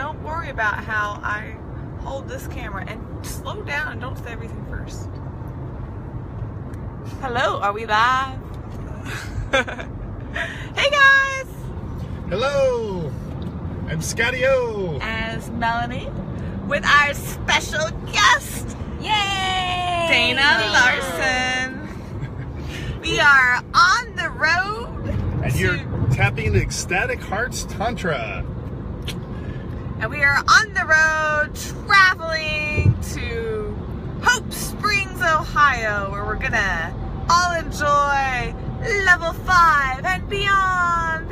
don't worry about how I hold this camera, and slow down and don't say everything first. Hello, are we live? Hey guys! Hello, I'm Scotty-O. As Melanie, with our special guest, yay! Dana Larson. We are on the road. And you're tapping the Ecstatic Hearts Tantra. And we are on the road traveling to Hope Springs, Ohio, where we're gonna all enjoy level 5 and beyond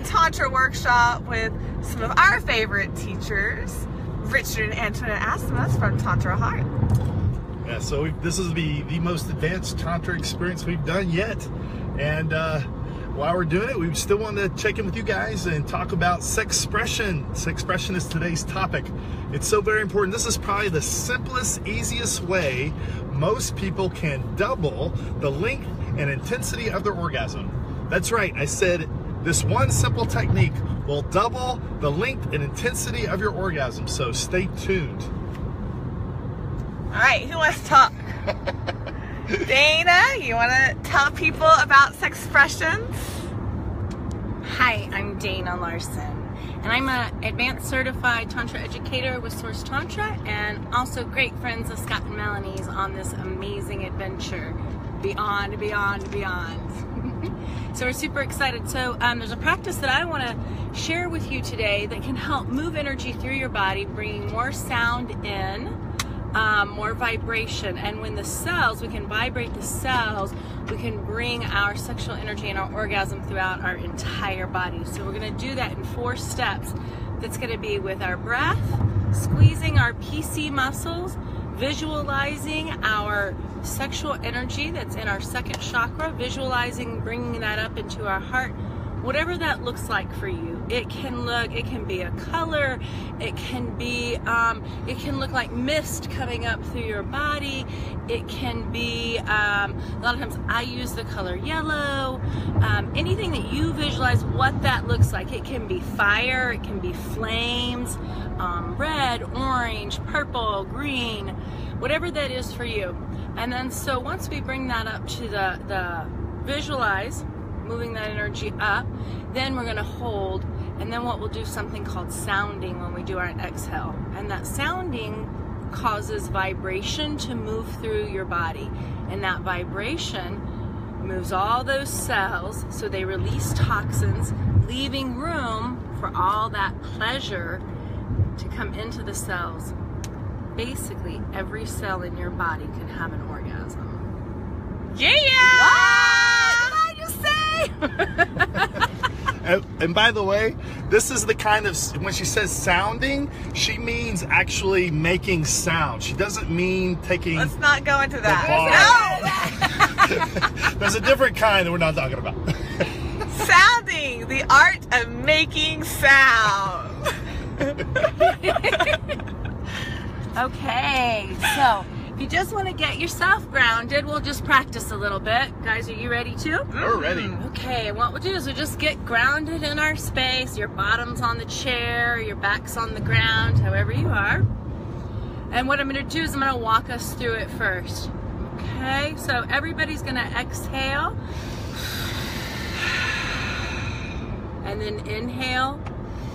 Tantra workshop with some of our favorite teachers, Richard and Antoinette Asimus from Tantra Heart. Yeah, so this is the most advanced Tantra experience we've done yet. And while we're doing it, we still want to check in with you guys and talk about Sexpression. Sexpression is today's topic. It's so very important. This is probably the simplest, easiest way most people can double the length and intensity of their orgasm. That's right, I said this one simple technique will double the length and intensity of your orgasm, so stay tuned. All right, who wants to talk? Dana, you want to tell people about Sexpressions? Hi, I'm Dana Larson, and I'm an advanced certified Tantra educator with Source Tantra, and also great friends of Scott and Melanie's on this amazing adventure, beyond. So we're super excited. So there's a practice that I want to share with you today that can help move energy through your body, bringing more sound in, more vibration, and when the cells, we can vibrate the cells, we can bring our sexual energy and our orgasm throughout our entire body. So we're going to do that in 4 steps. That's going to be with our breath, squeezing our PC muscles, visualizing our sexual energy that's in our 2nd chakra, visualizing bringing that up into our heart, whatever that looks like for you. It can be a color, it can look like mist coming up through your body, it can be, a lot of times I use the color yellow, anything that you visualize what that looks like. It can be fire, it can be flames, red, orange, purple, green, whatever that is for you. And then so once we bring that up to the visualize, moving that energy up, then we're going to hold, and then we'll do something called sounding when we do our exhale. And that sounding causes vibration to move through your body, and that vibration moves all those cells, so they release toxins, leaving room for all that pleasure to come into the cells. Basically, every cell in your body can have an orgasm. Yeah! And by the way, this is the kind of, when she says sounding, she means actually making sound. She doesn't mean taking. Let's not go into that. No! There's a different kind that we're not talking about. Sounding, the art of making sound. Okay, so if you just want to get yourself grounded, we'll just practice a little bit. Guys, are you ready too? We're ready. Okay, and what we'll do is we'll just get grounded in our space. Your bottom's on the chair, your back's on the ground, however you are. And what I'm going to do is I'm going to walk us through it first. Okay, so everybody's going to exhale. And then inhale,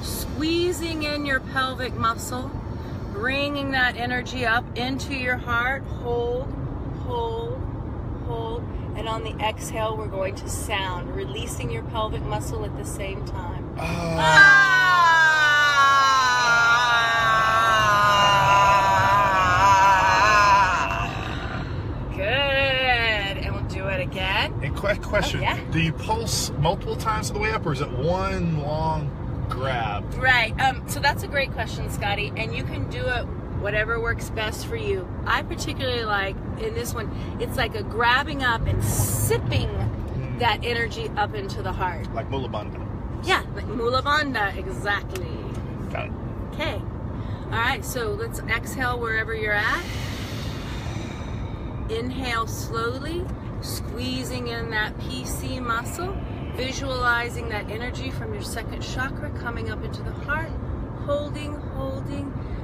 squeezing in your pelvic muscle, bringing that energy up into your heart. Hold, hold, hold. And on the exhale, we're going to sound, releasing your pelvic muscle at the same time. Good. And we'll do it again. A quick question. Oh, yeah? Do you pulse multiple times on the way up, or is it one long grab? Right. So that's a great question, Scotty. And you can do it whatever works best for you. I particularly like, in this one, it's like a grabbing up and sipping that energy up into the heart. Like Mula Bandha. Yeah, like Mula Bandha, exactly. Got it. Okay. All right, so let's exhale wherever you're at. Inhale slowly, squeezing in that PC muscle, visualizing that energy from your second chakra coming up into the heart, holding,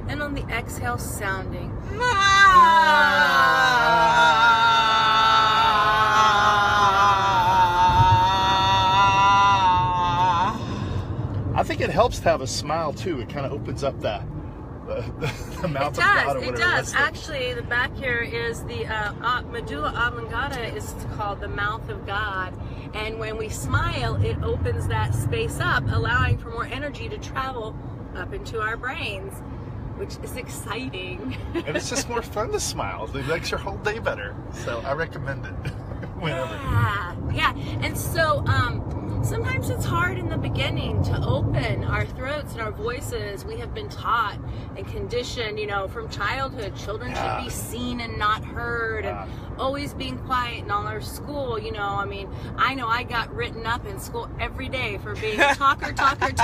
and on the exhale, sounding. I think it helps to have a smile too. It kind of opens up the mouth of God or whatever. It does. Actually, the back here is the medulla oblongata is called the mouth of God. And when we smile, it opens that space up, allowing for more energy to travel up into our brains, which is exciting. And it's just more fun to smile. It makes your whole day better. So I recommend it whenever. Yeah. And so sometimes it's hard in the beginning to open our throats and our voices. We have been taught and conditioned, from childhood, children should be seen and not heard, and always being quiet in all our school. I know I got written up in school every day for being a talker. It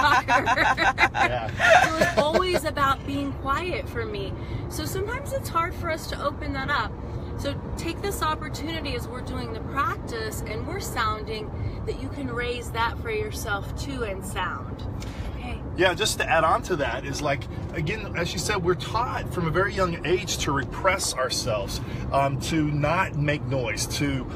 was always about being quiet for me. So sometimes it's hard for us to open that up. So take this opportunity as we're doing the practice and we're sounding, that you can raise that for yourself too and sound. Okay. Yeah, just to add on to that is, like, again, as you said, we're taught from a very young age to repress ourselves, to not make noise, to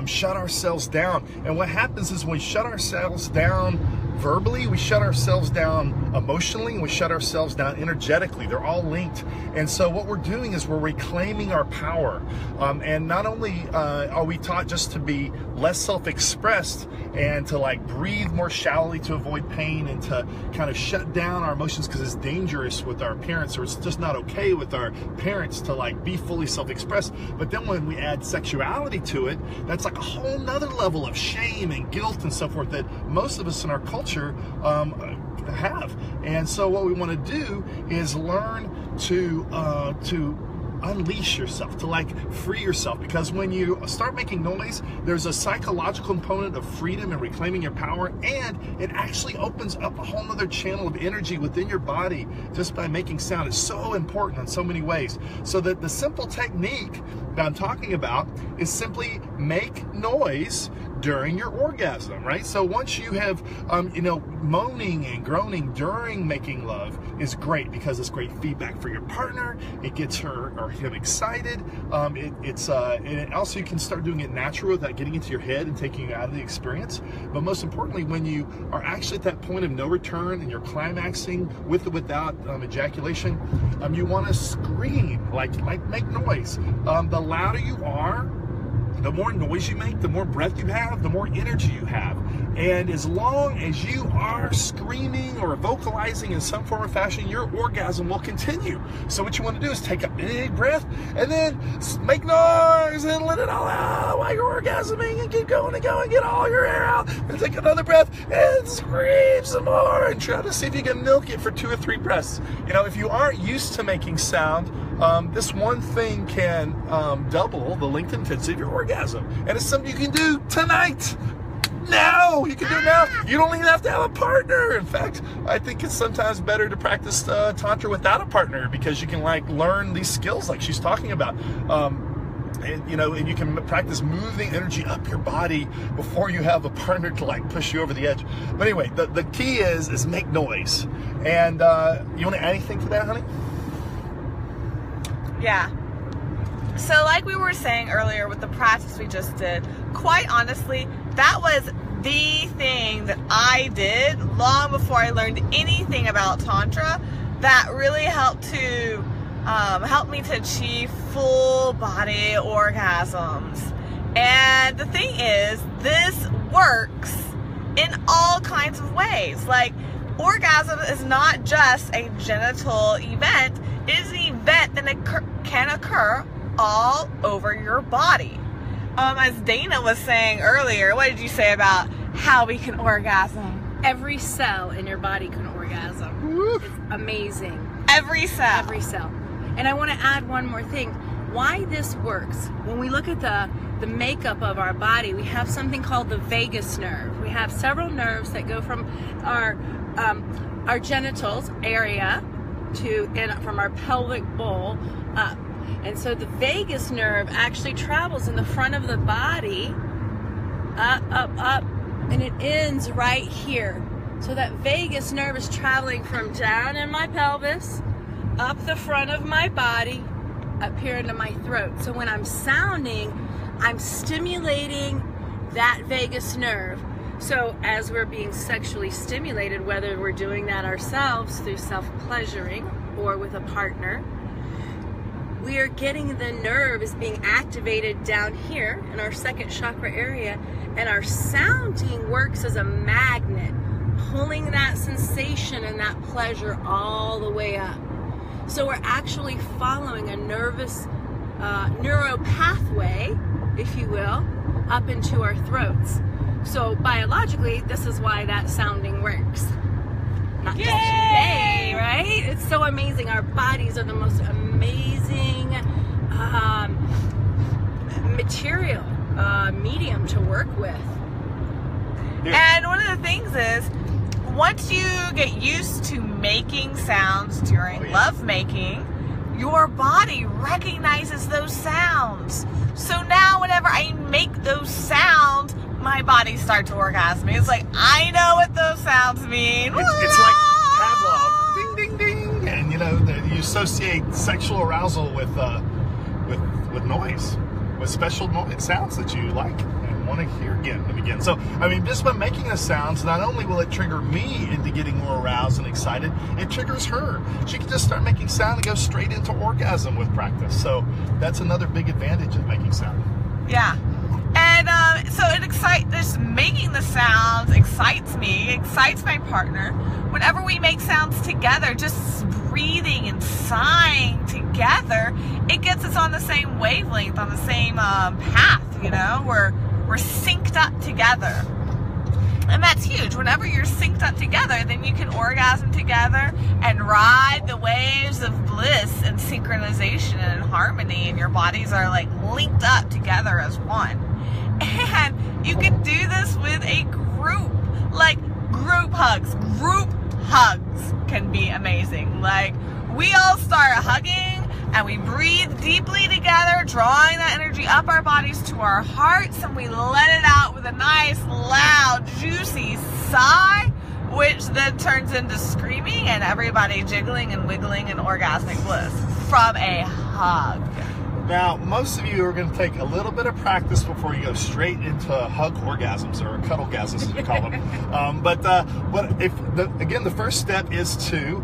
shut ourselves down. And what happens is when we shut ourselves down verbally, we shut ourselves down emotionally, and we shut ourselves down energetically. They're all linked. And so what we're doing is we're reclaiming our power. And not only are we taught just to be less self-expressed and to breathe more shallowly to avoid pain and to kind of shut down our emotions because it's dangerous with our parents, or it's just not okay with our parents to be fully self-expressed. But then when we add sexuality to it, that's a whole nother level of shame and guilt and so forth that most of us in our culture have. And so what we want to do is learn to unleash yourself, to free yourself, because when you start making noise, there's a psychological component of freedom and reclaiming your power, and it actually opens up a whole nother channel of energy within your body just by making sound. Is so important in so many ways. So that the simple technique that I'm talking about is simply make noise during your orgasm, right? So once you have, moaning and groaning during making love is great, because it's great feedback for your partner. It gets her or him excited. And also you can start doing it natural without getting into your head and taking you out of the experience. But most importantly, when you are actually at that point of no return and you're climaxing with or without ejaculation, you want to scream, make noise. The louder you are, the more noise you make, the more breath you have, the more energy you have. And as long as you are screaming or vocalizing in some form or fashion, your orgasm will continue. So what you want to do is take a big breath and then make noise and let it all out while you're orgasming, and keep going and going, get all your air out, and take another breath and scream some more, and try to see if you can milk it for 2 or 3 breaths. If you aren't used to making sound, this one thing can double the length and intensity of your orgasm. And it's something you can do tonight. Now! You can do it now. You don't even have to have a partner. In fact, I think it's sometimes better to practice Tantra without a partner, because you can learn these skills like she's talking about. And you can practice moving energy up your body before you have a partner to push you over the edge. But anyway, the key is make noise. And you want to add anything to that, honey? Yeah. So like we were saying earlier with the practice we just did, quite honestly, that was the thing that I did long before I learned anything about Tantra that really helped to help me to achieve full body orgasms. And the thing is, this works in all kinds of ways. Orgasm is not just a genital event. It is an event that can occur all over your body. As Dana was saying earlier, what did you say about how we can orgasm? Every cell in your body can orgasm. Woo. It's amazing. Every cell. Every cell. And I want to add one more thing. Why this works. When we look at the makeup of our body, we have something called the vagus nerve. We have several nerves that go from our genitals area from our pelvic bowl up. And so the vagus nerve actually travels in the front of the body, up, and it ends right here. So that vagus nerve is traveling from down in my pelvis, up the front of my body, up here into my throat. So when I'm sounding, I'm stimulating that vagus nerve. So as we're being sexually stimulated, whether we're doing that ourselves through self-pleasuring or with a partner, we are getting the nerve is being activated down here in our second chakra area, and our sounding works as a magnet, pulling that sensation and that pleasure all the way up. So we're actually following a nervous neuro pathway, if you will, up into our throats. So biologically, this is why that sounding works. Not just yay, right? It's so amazing. Our bodies are the most amazing material, medium to work with. And one of the things is, once you get used to making sounds during lovemaking, your body recognizes those sounds. So now whenever I make those sounds, my body starts orgasming. It's like, I know what those sounds mean. It's like Pavlov, ding, ding, ding. And you know, you associate sexual arousal with noise, with special noise sounds that you like and want to hear again and again. So, I mean, just by making the sounds, not only will it trigger me into getting more aroused and excited, it triggers her. She can just start making sound and go straight into orgasm with practice. So that's another big advantage of making sound. Yeah. And so it excites, just making the sounds excites me, excites my partner. Whenever we make sounds together, just breathing and sighing together, it gets us on the same wavelength, on the same path, you know? We're synced up together. And that's huge. Whenever you're synced up together, then you can orgasm together and ride the waves of bliss and synchronization and harmony, and your bodies are like linked up together as one. And you can do this with a group, like group hugs. Group hugs can be amazing. Like, we all start hugging and we breathe deeply together, drawing that energy up our bodies to our hearts, and we let it out with a nice, loud, juicy sigh, which then turns into screaming and everybody jiggling and wiggling in orgasmic bliss from a hug. Now, most of you are going to take a little bit of practice before you go straight into hug orgasms, or cuddlegasms, as you call them. Again, the first step is to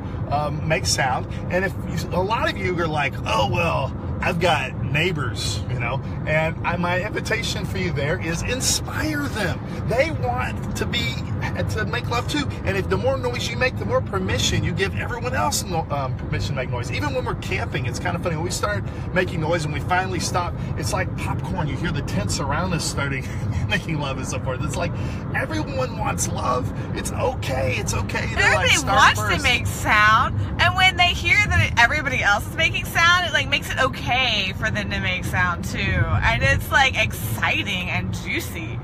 make sound. And if a lot of you are like, oh, well, I've got neighbors, you know, and my invitation for you there is inspire them. They want to make love too. And if the more noise you make, the more permission you give everyone else permission to make noise. Even when we're camping, it's kind of funny. When we start making noise and we finally stop, it's like popcorn. You hear the tents around us starting making love and so forth. It's like everyone wants love. It's okay. It's okay to everybody start wants first. to make sound, and when they hear that everybody else is making sound, it like makes it okay for them to make sound too, and it's like exciting and juicy.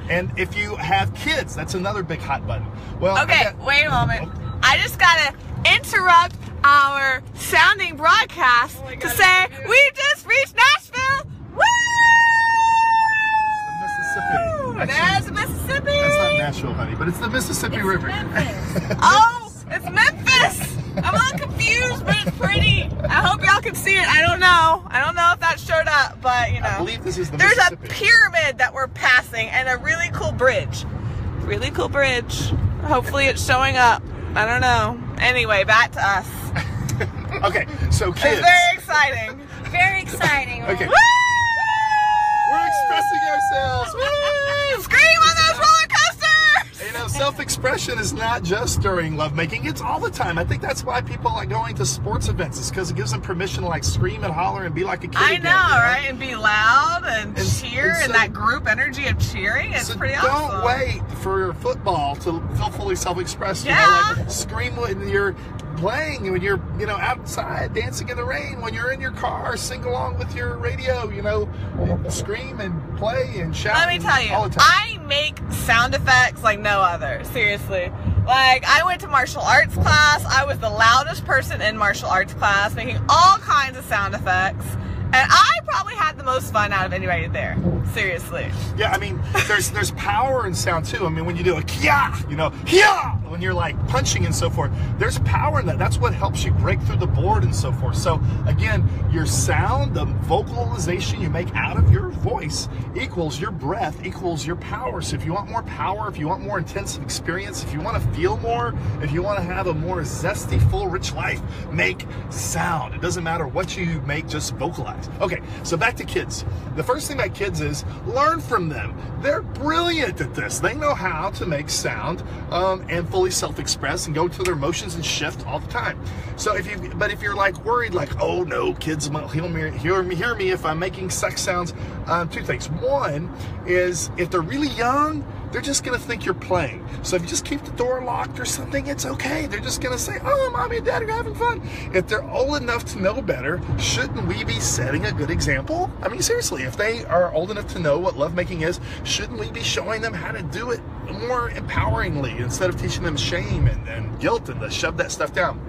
And if you have kids, that's another big hot button. Well, okay, wait a moment. I just gotta interrupt our sounding broadcast to say we just reached Nashville. Woo! Mississippi. That's Mississippi. That's not Nashville, honey, but it's the Mississippi River. Oh, it's Memphis. I'm all confused, but it's pretty. I hope y'all can see it. I don't know if that showed up, but you know. I believe this is the There's Mississippi. a pyramid that we're passing and a really cool bridge. Really cool bridge. Hopefully it's showing up. I don't know. Anyway, back to us. Okay, so kids. It's very exciting. Very exciting. Okay. Woo! We're expressing ourselves. Woo! Scream on those roller coasters! You know, self-expression is not just during lovemaking, it's all the time. I think that's why people like going to sports events, is because it gives them permission to like scream and holler and be like a kid I again, know, you know, right? And be loud and cheer, and so, and that group energy of cheering. It's pretty don't awesome. wait for football to feel fully self-expressed. Yeah. You know, like scream when you're playing, when you're, you know, outside dancing in the rain, when you're in your car, sing along with your radio, you know, scream and play and shout. Let me tell you, all the time. I make sound effects like no other. Seriously. Like, I went to martial arts class. I was the loudest person in martial arts class, making all kinds of sound effects. And I probably had the most fun out of anybody there. Seriously. Yeah, I mean, there's power in sound too. I mean, when you do a kia, you know, kia, when you're like punching and so forth, there's power in that. That's what helps you break through the board and so forth. So again, your sound, the vocalization you make out of your voice equals your breath, equals your power. So if you want more power, if you want more intensive experience, if you want to feel more, if you want to have a more zesty, full, rich life, make sound. It doesn't matter what you make, just vocalize. Okay, so back to kids. The first thing about kids is learn from them. They're brilliant at this. They know how to make sound and fully self-express and go through their emotions and shift all the time. So if you're like worried, like, oh no, kids won't hear me if I'm making sex sounds, two things. One is if they're really young, they're just going to think you're playing. So if you just keep the door locked or something, it's okay. They're just going to say, oh, mommy and daddy are having fun. If they're old enough to know better, shouldn't we be setting a good example? I mean, seriously, if they are old enough to know what lovemaking is, shouldn't we be showing them how to do it more empoweringly instead of teaching them shame and guilt and to shove that stuff down?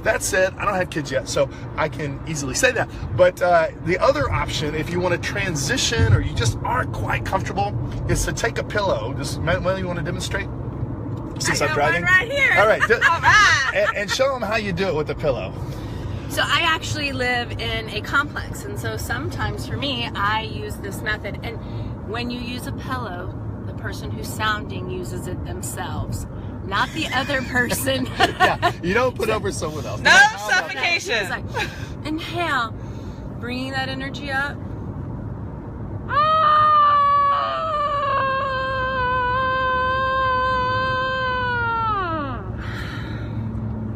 That said, I don't have kids yet, so I can easily say that. But the other option, if you want to transition or you just aren't quite comfortable, is to take a pillow. Melanie, you want to demonstrate? Since I'm driving? Right here. All right. All right. And show them how you do it with the pillow. So I actually live in a complex, and so sometimes for me, I use this method. And when you use a pillow, the person who's sounding uses it themselves, not the other person. Yeah, you don't put over someone else. No suffocation. It's like, inhale, bringing that energy up.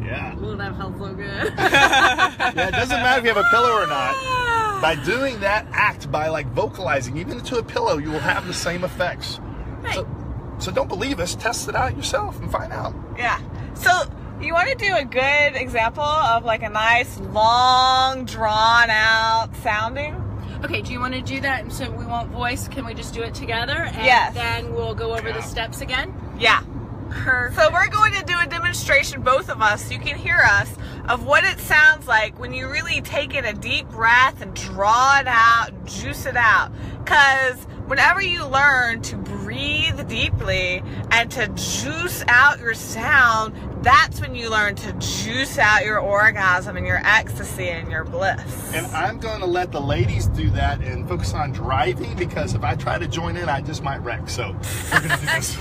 Yeah. Ooh, that felt so good. Yeah, it doesn't matter if you have a pillow or not. By doing that act, by like vocalizing, even to a pillow, you will have the same effects. Right. So don't believe us, test it out yourself and find out. Yeah. So you want to do a good example of like a nice, long, drawn out sounding? Okay, do you want to do that? So we won't voice. Can we just do it together? And Yes. then we'll go over the steps again? Yeah. Perfect. So we're going to do a demonstration, both of us, so you can hear us, of what it sounds like when you really take in a deep breath and draw it out, juice it out. Because whenever you learn to breathe deeply and to juice out your sound, that's when you learn to juice out your orgasm and your ecstasy and your bliss. And I'm going to let the ladies do that and focus on driving, because if I try to join in, I just might wreck. So we're going to do this.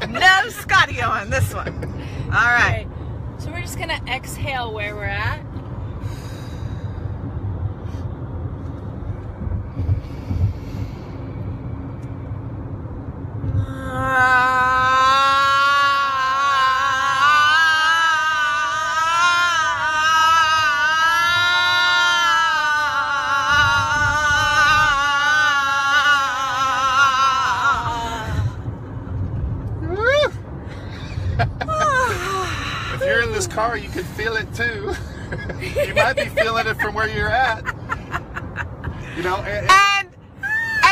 No Scotty on this one. All right. So we're just going to exhale where we're at. If you're in this car, you could feel it too. You might be feeling it from where you're at. You know, And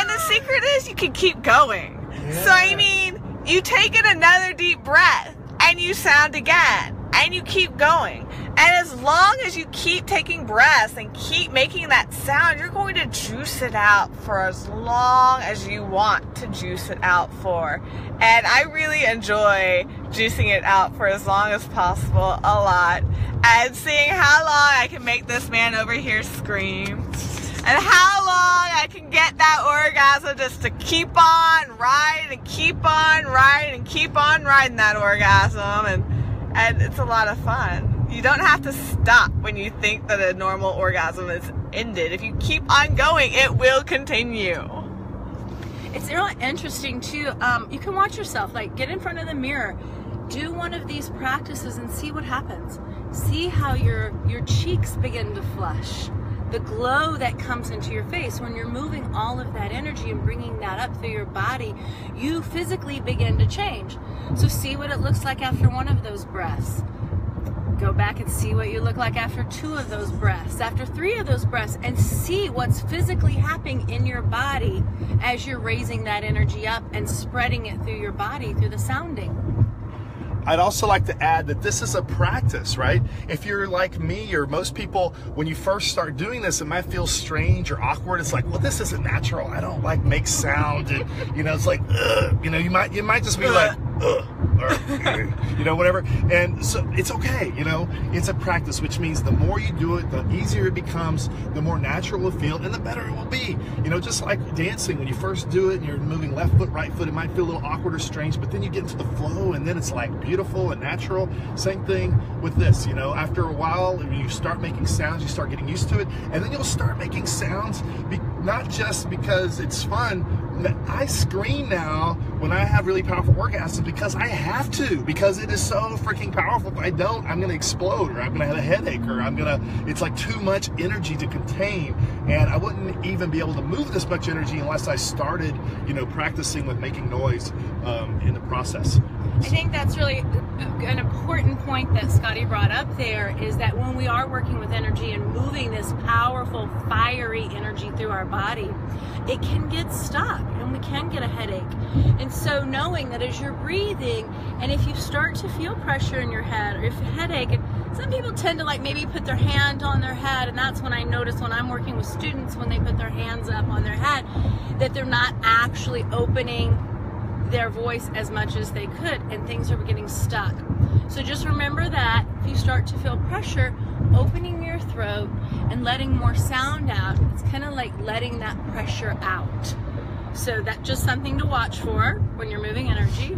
the secret is you can keep going. Yeah. So I mean, you take in another deep breath and you sound again and you keep going. And as long as you keep taking breaths and keep making that sound, you're going to juice it out for as long as you want to juice it out for. And I really enjoy juicing it out for as long as possible, a lot. And seeing how long I can make this man over here scream. And how long I can get that orgasm just to keep on riding and keep on riding and keep on riding that orgasm. And it's a lot of fun. You don't have to stop when you think that a normal orgasm is ended. If you keep on going, it will continue. It's really interesting too. You can watch yourself, like get in front of the mirror, do one of these practices and see what happens. See how your cheeks begin to flush. The glow that comes into your face when you're moving all of that energy and bringing that up through your body, you physically begin to change. So see what it looks like after one of those breaths. Go back and see what you look like after 2 of those breaths, after 3 of those breaths, and see what's physically happening in your body as you're raising that energy up and spreading it through your body through the sounding. I'd also like to add that this is a practice, right? If you're like me or most people, when you first start doing this, it might feel strange or awkward. It's like, well, this isn't natural. I don't like make sound, and it's like, ugh. You might just be like, ugh, or whatever. And so it's okay. It's a practice, which means the more you do it, the easier it becomes, the more natural it will feel, and the better it will be. Just like dancing, when you first do it and you're moving left foot, right foot, it might feel a little awkward or strange, but then you get into the flow, and then it's like beautiful and natural. Same thing with this. After a while, when you start making sounds, you start getting used to it, and then you'll start making sounds, not just because it's fun. I scream now when I have really powerful orgasms because I have to, because it is so freaking powerful. If I don't, I'm gonna explode, or I'm gonna have a headache, or it's like too much energy to contain, and I wouldn't even be able to move this much energy unless I started, practicing with making noise in the process. I think that's really an important point that Scotty brought up there, is that when we are working with energy and moving this powerful, fiery energy through our body, it can get stuck and we can get a headache. And so knowing that as you're breathing, and if you start to feel pressure in your head or if a headache, and some people tend to maybe put their hand on their head, and that's when I notice when I'm working with students, when they put their hands up on their head, that they're not actually opening their voice as much as they could, and things are getting stuck. So just remember that if you start to feel pressure, opening your throat and letting more sound out, it's kind of like letting that pressure out. So that's just something to watch for when you're moving energy.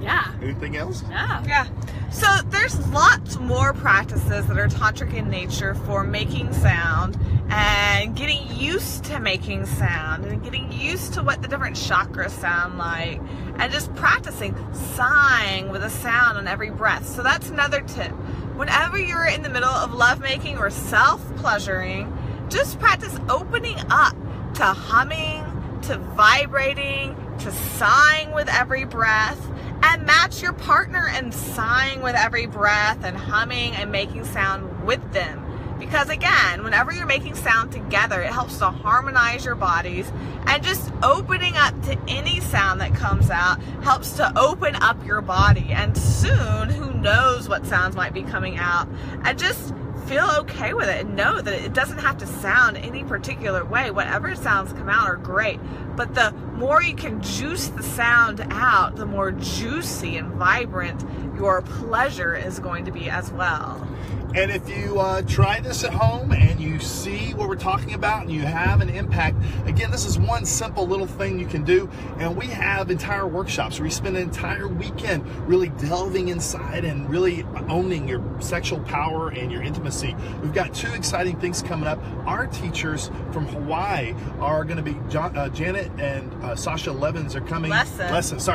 Yeah. Anything else? Yeah. So there's lots more practices that are tantric in nature for making sound and getting used to making sound and getting used to what the different chakras sound like, and just practicing sighing with a sound on every breath. So that's another tip. Whenever you're in the middle of lovemaking or self-pleasuring, just practice opening up to humming, to vibrating, to sighing with every breath, and match your partner in sighing with every breath and humming and making sound with them. Because again, whenever you're making sound together, it helps to harmonize your bodies, and just opening up to any sound that comes out helps to open up your body. And soon, who knows what sounds might be coming out, and just feel okay with it and know that it doesn't have to sound any particular way. Whatever sounds come out are great, but the more you can juice the sound out, the more juicy and vibrant your pleasure is going to be as well. And if you try this at home and you see what we're talking about and you have an impact, again, this is one simple little thing you can do. And we have entire workshops where you spend an entire weekend really delving inside and really owning your sexual power and your intimacy. We've got two exciting things coming up. Our teachers from Hawaii are going to be Janet and Sasha Levins are coming. Lessons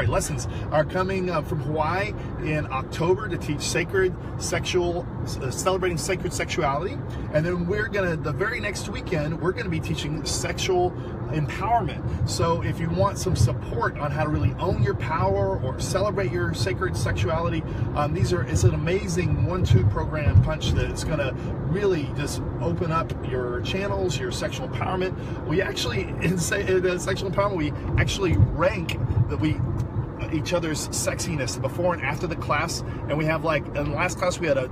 are coming from Hawaii in October to teach celebrating sacred sexuality. And then the very next weekend, we're gonna be teaching sexual empowerment. So if you want some support on how to really own your power or celebrate your sacred sexuality, it's an amazing 1-2 program punch that is gonna really just open up your channels, your sexual empowerment. We actually, in sexual empowerment, we actually rank each other's sexiness before and after the class, and we have, like, in the last class we had a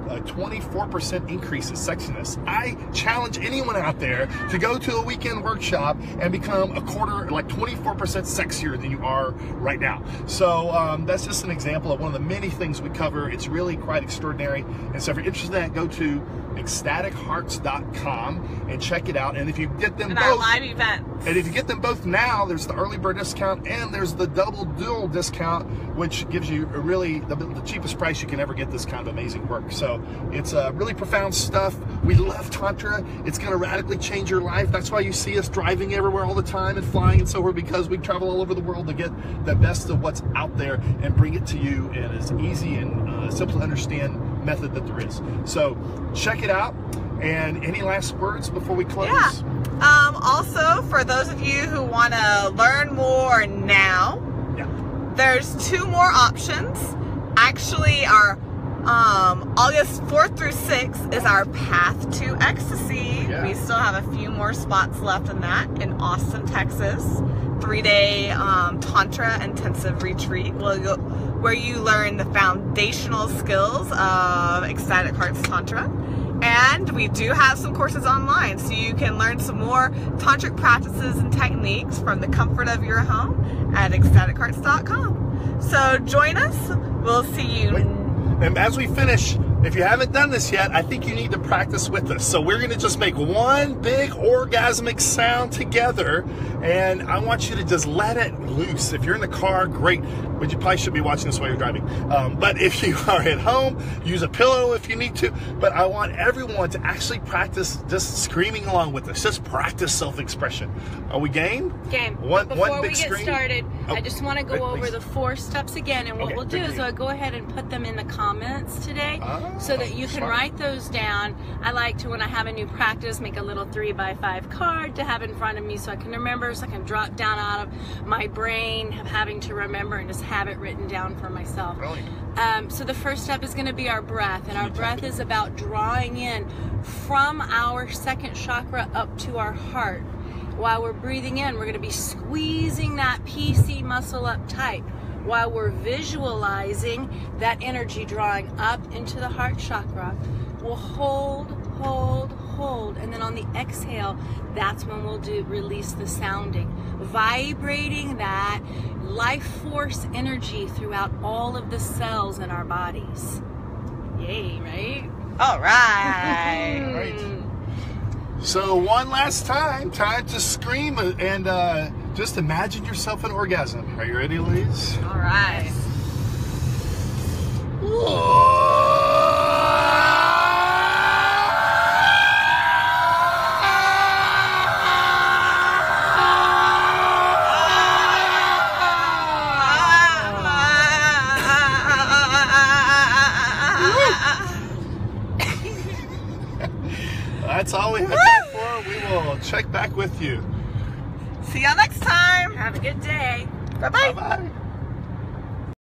24% increase in sexiness. I challenge anyone out there to go to a weekend workshop and become 24% sexier than you are right now. So that's just an example of one of the many things we cover. It's really quite extraordinary. And so if you're interested in that, go to ecstatichearts.com and check it out. And if you get them both, our live events. And if you get them both now, there's the early bird discount and there's the dual discount, which gives you really the cheapest price you can ever get this kind of amazing work. So it's really profound stuff. We love Tantra. It's going to radically change your life. That's why you see us driving everywhere all the time and flying and so forth, because we travel all over the world to get the best of what's out there and bring it to you in as easy and simple to understand method that there is. So check it out. And any last words before we close? Yeah. Also, for those of you who want to learn more now, there's 2 more options. Actually, our August 4th through 6th is our Path to Ecstasy. We still have a few more spots left in that in Austin, Texas. 3-day Tantra intensive retreat where you learn the foundational skills of ecstatic hearts Tantra. And we do have some courses online, so you can learn some more tantric practices and techniques from the comfort of your home at ecstatichearts.com. So join us. We'll see you. And as we finish, if you haven't done this yet, I think you need to practice with us. So we're going to just make one big orgasmic sound together, and I want you to just let it loose. If you're in the car, great, but you probably should be watching this while you're driving. But if you are at home, use a pillow if you need to. But I want everyone to actually practice just screaming along with us. Just practice self-expression. Are we game? Game. One Before big we get scream? started, Oh, I just want to go over the 4 steps again. And what Okay, we'll do good is deal. I'll go ahead and put them in the comments today so that you can smart. write those down. I like to, when I have a new practice, make a little 3x5 card to have in front of me so I can remember, so I can drop down out of my brain of having to remember and just have it written down for myself. Brilliant. So the first step is going to be our breath, and our breath is about drawing in from our second chakra up to our heart. While we're breathing in, we're going to be squeezing that PC muscle up tight while we're visualizing that energy drawing up into the heart chakra. We'll hold, hold, hold, and then on the exhale, that's when we'll release the sounding, vibrating that life force energy throughout all of the cells in our bodies. Yay, right? All right. All right. So one last time to scream and just imagine yourself an orgasm. Are you ready, ladies? All right. That's all we have time for. We will check back with you. See y'all next time. Have a good day. Bye-bye. Bye-bye.